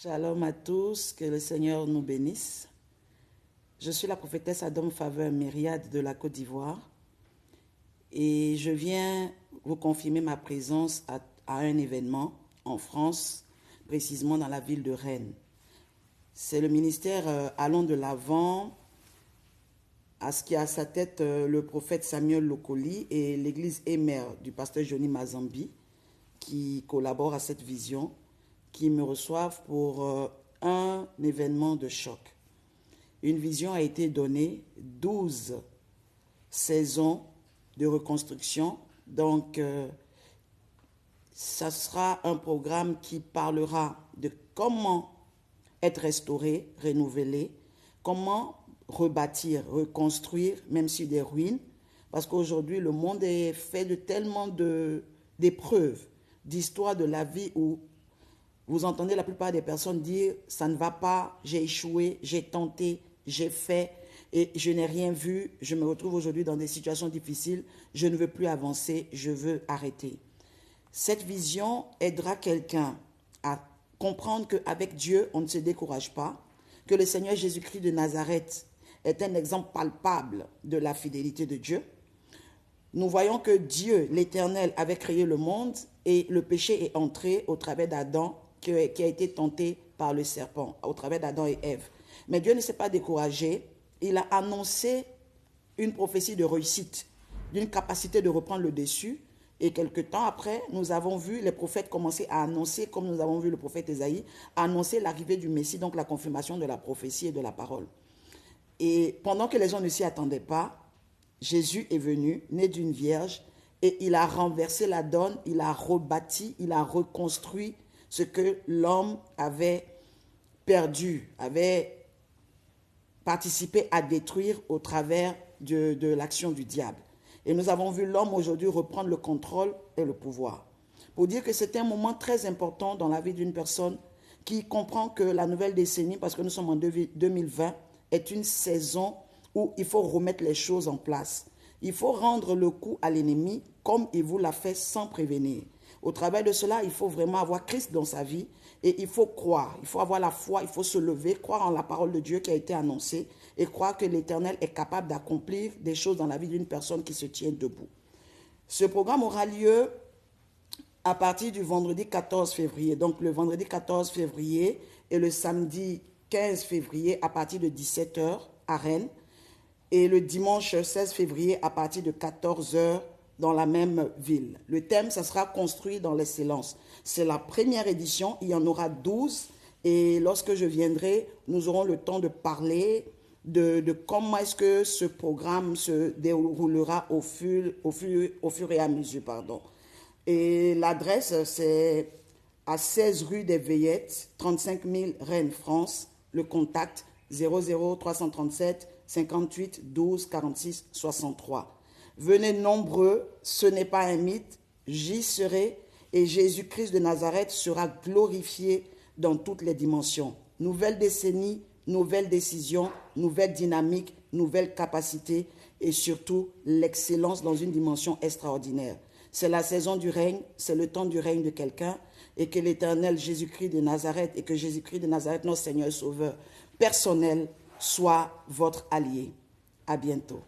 Shalom à tous, que le Seigneur nous bénisse. Je suis la prophétesse Adam Faveur Myriade de la Côte d'Ivoire et je viens vous confirmer ma présence à un événement en France, précisément dans la ville de Rennes. C'est le ministère Allons de l'Avant, à ce qui a à sa tête le prophète Samuel Lokoli et l'église Émer du pasteur Johnny Mazambi qui collaborent à cette vision, qui me reçoivent pour un événement de choc. Une vision a été donnée, 12 saisons de reconstruction. Donc, ça sera un programme qui parlera de comment être restauré, renouvelé, comment rebâtir, reconstruire, même sur des ruines. Parce qu'aujourd'hui, le monde est fait de tellement d'épreuves, d'histoires de la vie où vous entendez la plupart des personnes dire « ça ne va pas, j'ai échoué, j'ai tenté, j'ai fait et je n'ai rien vu, je me retrouve aujourd'hui dans des situations difficiles, je ne veux plus avancer, je veux arrêter ». Cette vision aidera quelqu'un à comprendre qu'avec Dieu, on ne se décourage pas, que le Seigneur Jésus-Christ de Nazareth est un exemple palpable de la fidélité de Dieu. Nous voyons que Dieu, l'Éternel, avait créé le monde et le péché est entré au travers d'Adam, qui a été tenté par le serpent, au travers d'Adam et Ève. Mais Dieu ne s'est pas découragé. Il a annoncé une prophétie de réussite, d'une capacité de reprendre le dessus. Et quelque temps après, nous avons vu les prophètes commencer à annoncer, comme nous avons vu le prophète Ésaïe, annoncer l'arrivée du Messie, donc la confirmation de la prophétie et de la parole. Et pendant que les gens ne s'y attendaient pas, Jésus est venu, né d'une vierge, et il a renversé la donne, il a rebâti, il a reconstruit ce que l'homme avait perdu, avait participé à détruire au travers de l'action du diable. Et nous avons vu l'homme aujourd'hui reprendre le contrôle et le pouvoir. Pour dire que c'est un moment très important dans la vie d'une personne qui comprend que la nouvelle décennie, parce que nous sommes en 2020, est une saison où il faut remettre les choses en place. Il faut rendre le coup à l'ennemi comme il vous l'a fait sans prévenir. Au travers de cela, il faut vraiment avoir Christ dans sa vie et il faut croire, il faut avoir la foi, il faut se lever, croire en la parole de Dieu qui a été annoncée et croire que l'Éternel est capable d'accomplir des choses dans la vie d'une personne qui se tient debout. Ce programme aura lieu à partir du vendredi 14 février. Donc le vendredi 14 février et le samedi 15 février à partir de 17 h à Rennes et le dimanche 16 février à partir de 14 h dans la même ville. Le thème, ça sera construit dans l'excellence. C'est la première édition, il y en aura 12 et lorsque je viendrai, nous aurons le temps de parler de comment est-ce que ce programme se déroulera au fur et à mesure. Et l'adresse, c'est à 16 rue des Veillettes, 35 000 Rennes, France. Le contact 00 337 58 12 46 63. Venez nombreux, ce n'est pas un mythe, j'y serai et Jésus-Christ de Nazareth sera glorifié dans toutes les dimensions. Nouvelle décennie, nouvelle décision, nouvelle dynamique, nouvelle capacité et surtout l'excellence dans une dimension extraordinaire. C'est la saison du règne, c'est le temps du règne de quelqu'un et que l'Éternel Jésus-Christ de Nazareth et que Jésus-Christ de Nazareth, notre Seigneur et Sauveur personnel, soit votre allié. À bientôt.